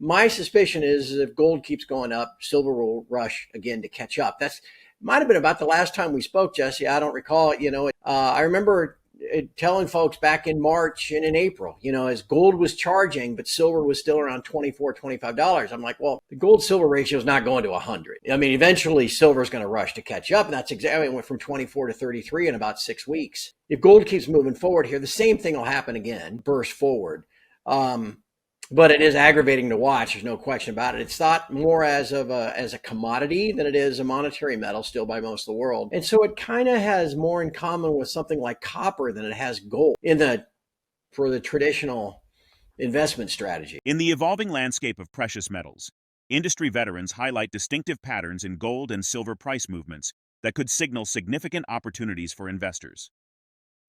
My suspicion is if gold keeps going up, silver will rush again to catch up. That's might have been about the last time we spoke, Jesse. I don't recall. I remember telling folks back in March and in April, as gold was charging, but silver was still around $24, $25. I'm like, well, the gold silver ratio is not going to 100. I mean, eventually silver is going to rush to catch up. And that's exactly, it went from 24 to 33 in about 6 weeks. If gold keeps moving forward here, the same thing will happen again, burst forward. But it is aggravating to watch. There's no question about it. It's thought more as a commodity than it is a monetary metal still by most of the world. And so it kind of has more in common with something like copper than it has gold for the traditional investment strategy. In the evolving landscape of precious metals, industry veterans highlight distinctive patterns in gold and silver price movements that could signal significant opportunities for investors.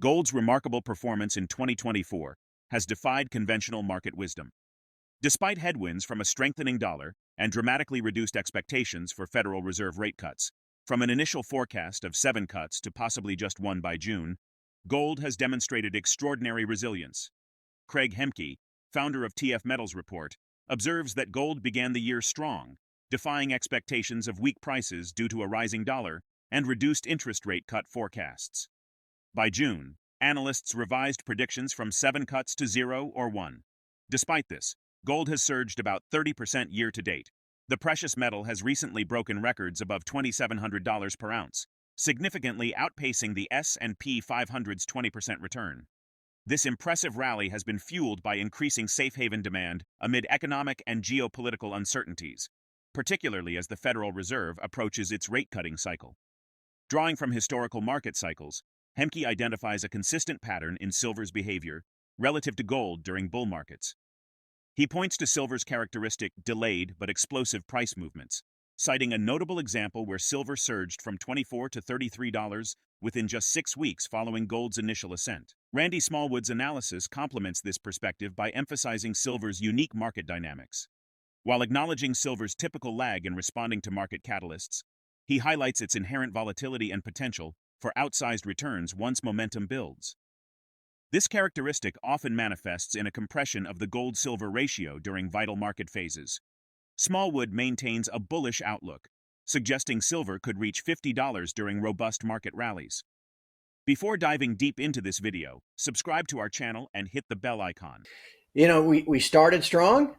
Gold's remarkable performance in 2024 has defied conventional market wisdom. Despite headwinds from a strengthening dollar and dramatically reduced expectations for Federal Reserve rate cuts, from an initial forecast of 7 cuts to possibly just 1 by June, gold has demonstrated extraordinary resilience. CraigHemke, founder of TF Metals Report, observes that gold began the year strong, defying expectations of weak prices due to a rising dollar and reduced interest rate cut forecasts. By June, analysts revised predictions from 7 cuts to 0 or 1. Despite this, gold has surged about 30% year to date. The precious metal has recently broken records above $2,700 per ounce, significantly outpacing the S&P 500's 20% return. This impressive rally has been fueled by increasing safe haven demand amid economic and geopolitical uncertainties, particularly as the Federal Reserve approaches its rate-cutting cycle. Drawing from historical market cycles, Hemke identifies a consistent pattern in silver's behavior relative to gold during bull markets. He points to silver's characteristic delayed but explosive price movements, citing a notable example where silver surged from $24 to $33 within just 6 weeks following gold's initial ascent. Randy Smallwood's analysis complements this perspective by emphasizing silver's unique market dynamics. While acknowledging silver's typical lag in responding to market catalysts, he highlights its inherent volatility and potential for outsized returns once momentum builds. This characteristic often manifests in a compression of the gold-silver ratio during vital market phases. Smallwood maintains a bullish outlook, suggesting silver could reach $50 during robust market rallies. Before diving deep into this video, subscribe to our channel and hit the bell icon. We started strong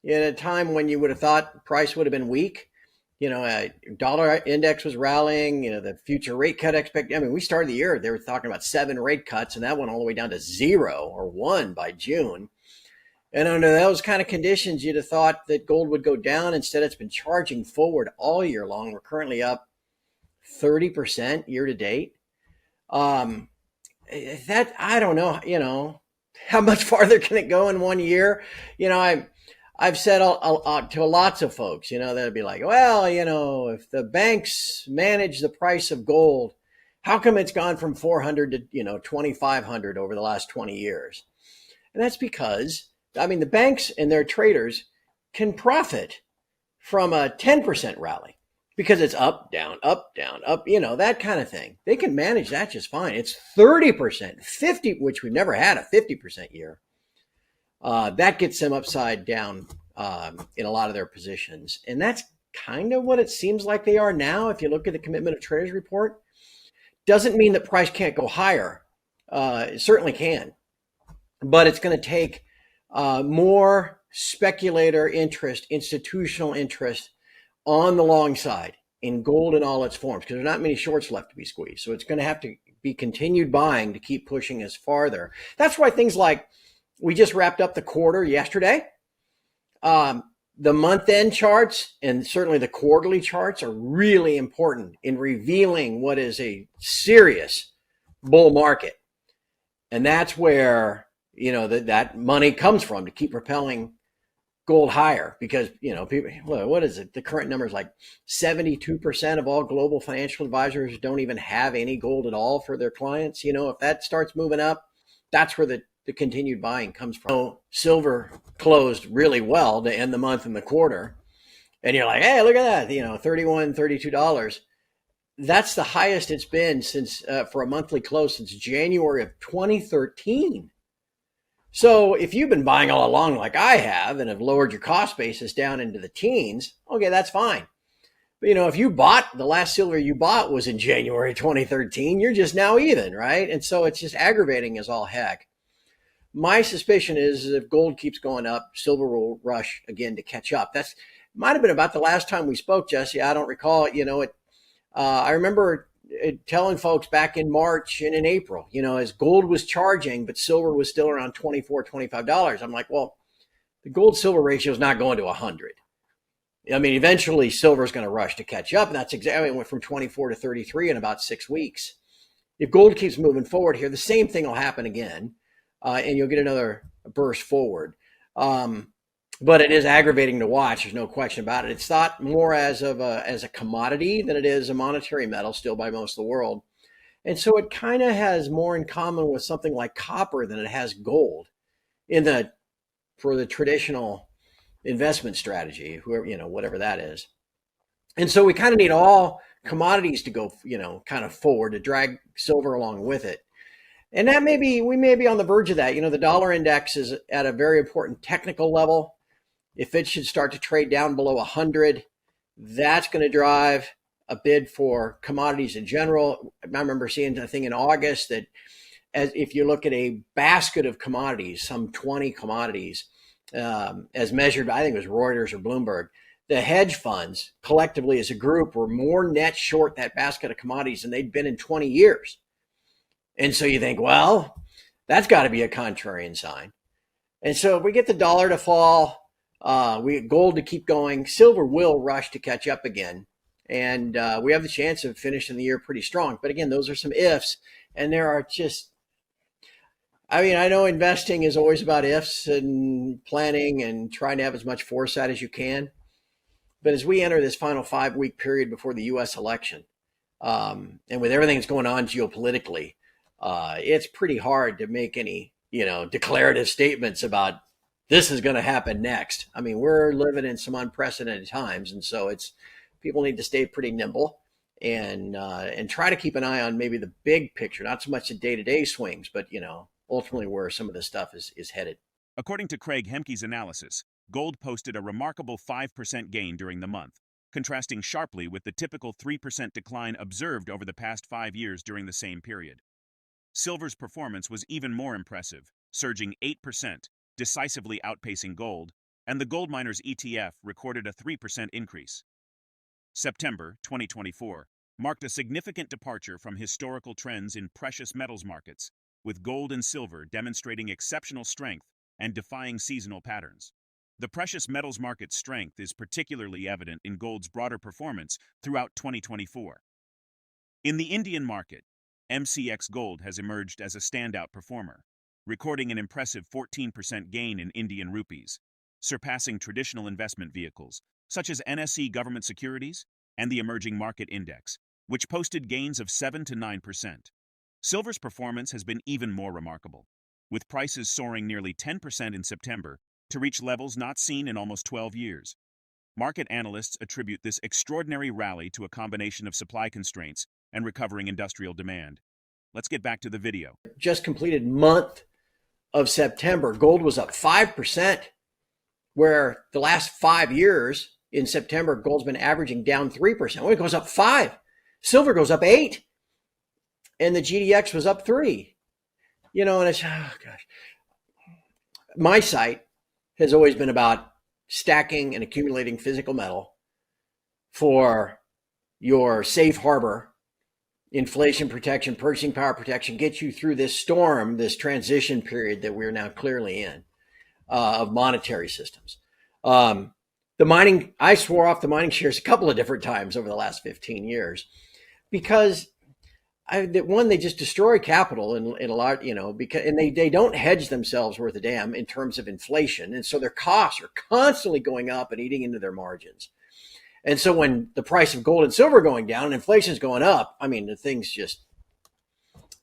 in a time when you would have thought price would have been weak. Dollar index was rallying, the future rate cut we started the year, they were talking about 7 rate cuts, and that went all the way down to 0 or 1 by June. And under those kind of conditions, you'd have thought that gold would go down. Instead, it's been charging forward all year long. We're currently up 30% year to date. I don't know, how much farther can it go in 1 year? I've said to lots of folks, they'll be like, well, if the banks manage the price of gold, how come it's gone from 400 to, 2,500 over the last 20 years? And that's because, the banks and their traders can profit from a 10% rally because it's up, down, up, that kind of thing. They can manage that just fine. It's 30%, 50, which we've never had a 50% year. That gets them upside down in a lot of their positions. And that's kind of what it seems like they are now. If you look at the Commitment of Traders report, doesn't mean that price can't go higher. It certainly can. But it's going to take more speculator interest, institutional interest on the long side in gold in all its forms, because there's not many shorts left to be squeezed. So it's going to have to be continued buying to keep pushing us farther. That's why things like, we just wrapped up the quarter yesterday. The month-end charts and certainly the quarterly charts are really important in revealing what is a serious bull market. And that's where, that money comes from to keep propelling gold higher, because, people, what is it? The current number is like 72% of all global financial advisors don't even have any gold at all for their clients. If that starts moving up, that's where the continued buying comes from. So silver closed really well to end the month and the quarter. And you're like, hey, look at that, $31, $32. That's the highest it's been since for a monthly close since January of 2013. So if you've been buying all along like I have and have lowered your cost basis down into the teens, okay, that's fine. But if you bought the last silver you bought was in January 2013, you're just now even, right? And so it's just aggravating as all heck. My suspicion is if gold keeps going up, silver will rush again to catch up. That's might have been about the last time we spoke, Jesse. I don't recall. I remember telling folks back in March and in April, as gold was charging, but silver was still around $24, $25. I'm like, well, the gold silver ratio is not going to 100. I mean, eventually silver is going to rush to catch up. And that's exactly, it went from 24 to 33 in about 6 weeks. If gold keeps moving forward here, the same thing will happen again. And you'll get another burst forward. But it is aggravating to watch. There's no question about it. It's thought more as a commodity than it is a monetary metal still by most of the world. And so it kind of has more in common with something like copper than it has gold for the traditional investment strategy, whatever that is. And so we kind of need all commodities to go, kind of forward to drag silver along with it. And that we may be on the verge of that. The dollar index is at a very important technical level. If it should start to trade down below 100, that's going to drive a bid for commodities in general. I remember seeing a thing in August that if you look at a basket of commodities, some 20 commodities, as measured by, I think it was Reuters or Bloomberg, the hedge funds collectively as a group were more net short that basket of commodities than they'd been in 20 years. And so you think, well, that's got to be a contrarian sign. And so if we get the dollar to fall, we get gold to keep going, silver will rush to catch up again. And we have the chance of finishing the year pretty strong. But again, those are some ifs. And there are I know investing is always about ifs and planning and trying to have as much foresight as you can. But as we enter this final 5-week period before the U.S. election, and with everything that's going on geopolitically, it's pretty hard to make any, declarative statements about this is going to happen next. I mean, we're living in some unprecedented times. And so people need to stay pretty nimble and try to keep an eye on maybe the big picture, not so much the day-to-day swings, but, ultimately where some of this stuff is headed. According to CraigHemke's analysis, gold posted a remarkable 5% gain during the month, contrasting sharply with the typical 3% decline observed over the past 5 years during the same period. Silver's performance was even more impressive, surging 8%, decisively outpacing gold, and the gold miners ETF recorded a 3% increase. September 2024 marked a significant departure from historical trends in precious metals markets, with gold and silver demonstrating exceptional strength and defying seasonal patterns. The precious metals market's strength is particularly evident in gold's broader performance throughout 2024. In the Indian market, MCX Gold has emerged as a standout performer, recording an impressive 14% gain in Indian rupees, surpassing traditional investment vehicles such as NSE government securities and the emerging market index, which posted gains of 7 to 9%. Silver's performance has been even more remarkable, with prices soaring nearly 10% in September to reach levels not seen in almost 12 years. Market analysts attribute this extraordinary rally to a combination of supply constraints and recovering industrial demand. Let's get back to the video. Just completed month of September, gold was up 5%, where the last 5 years in September, gold's been averaging down 3%. Well, it goes up 5. Silver goes up 8. And the GDX was up 3. And it's, oh gosh. My site has always been about stacking and accumulating physical metal for your safe harbor, inflation protection, purchasing power protection, get you through this storm, this transition period that we're now clearly in of monetary systems. The mining, I swore off the mining shares a couple of different times over the last 15 years because they just destroy capital in a lot, because they don't hedge themselves worth a damn in terms of inflation. And so their costs are constantly going up and eating into their margins. And so when the price of gold and silver going down and inflation is going up, I mean, the things just,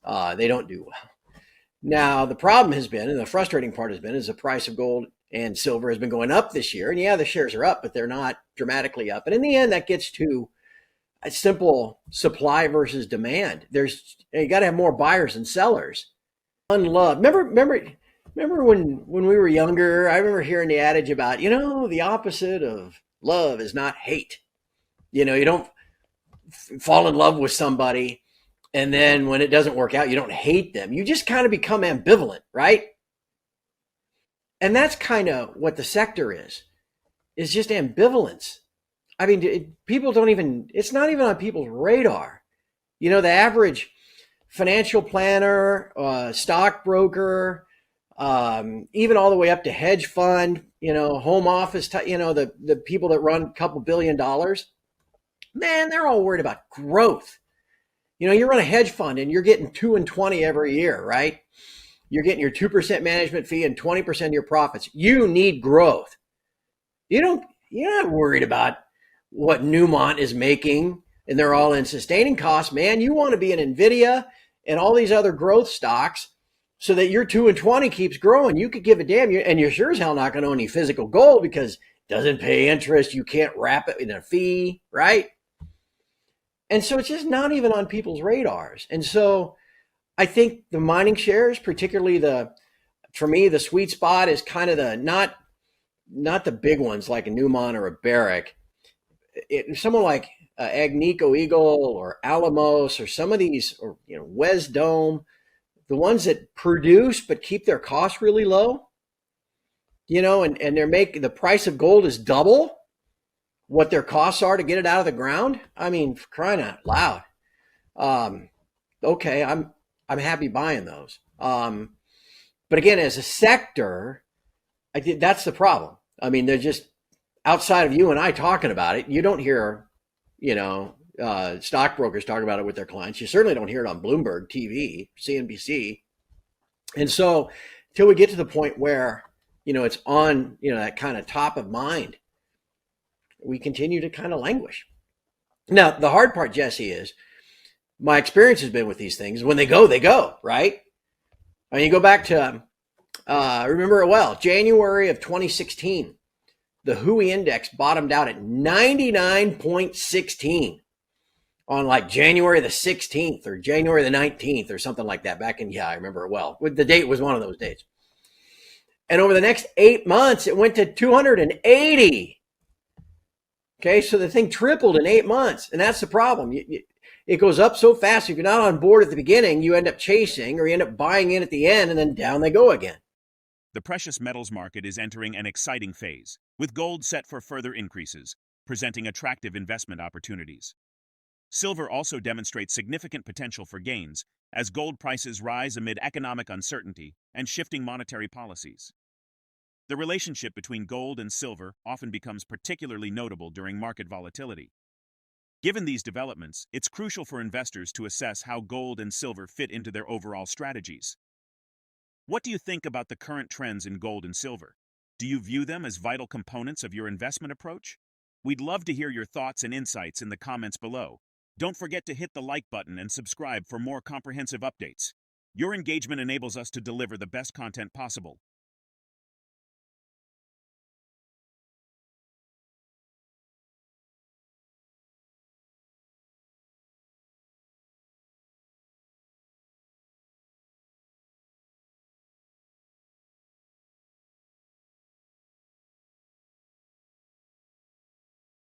they don't do well. Now, the problem has been, and the frustrating part has been, is the price of gold and silver has been going up this year. And yeah, the shares are up, but they're not dramatically up. And in the end, that gets to a simple supply versus demand. You got to have more buyers and sellers. Unloved. Remember Remember when we were younger, I remember hearing the adage about, the opposite of love is not hate. You don't fall in love with somebody and then when it doesn't work out, you don't hate them. You just kind of become ambivalent, right? And that's kind of what the sector is just ambivalence. I mean, people don't even, it's not even on people's radar. The average financial planner, stockbroker, even all the way up to hedge fund, home office, the people that run a couple $1 billion, man, they're all worried about growth. You run a hedge fund and you're getting 2 and 20 every year, right? You're getting your 2% management fee and 20% of your profits. You need growth. You're not worried about what Newmont is making and they're all in sustaining costs, man. You want to be an Nvidia and all these other growth stocks so that your 2 and 20 keeps growing. You could give a damn, and you're sure as hell not going to own any physical gold because it doesn't pay interest. You can't wrap it in a fee, right? And so it's just not even on people's radars. And so I think the mining shares, particularly for me, the sweet spot is kind of the not the big ones like a Newmont or a Barrick. Someone like Agnico Eagle or Alamos or some of these, or Wesdome, the ones that produce but keep their costs really low, and they're making the price of gold is double what their costs are to get it out of the ground. I mean, for crying out loud. Okay, I'm happy buying those. But again, as a sector, I think that's the problem. I mean, they're just outside of you and I talking about it. You don't hear, stockbrokers talk about it with their clients. You certainly don't hear it on Bloomberg TV, CNBC. And so till we get to the point where, it's on, that kind of top of mind, we continue to kind of languish. Now, the hard part, Jesse, is my experience has been with these things. When they go, right? I mean, you go back to, I remember it well, January of 2016, the Hui index bottomed out at 99.16 on like January the 16th or January the 19th or something like that back in, I remember it well. The date was one of those dates. And over the next 8 months, it went to 280. Okay, so the thing tripled in 8 months. And that's the problem. It goes up so fast. If you're not on board at the beginning, you end up chasing or you end up buying in at the end, and then down they go again. The precious metals market is entering an exciting phase, with gold set for further increases, presenting attractive investment opportunities. Silver also demonstrates significant potential for gains as gold prices rise amid economic uncertainty and shifting monetary policies. The relationship between gold and silver often becomes particularly notable during market volatility. Given these developments, it's crucial for investors to assess how gold and silver fit into their overall strategies. What do you think about the current trends in gold and silver? Do you view them as vital components of your investment approach? We'd love to hear your thoughts and insights in the comments below. Don't forget to hit the like button and subscribe for more comprehensive updates. Your engagement enables us to deliver the best content possible.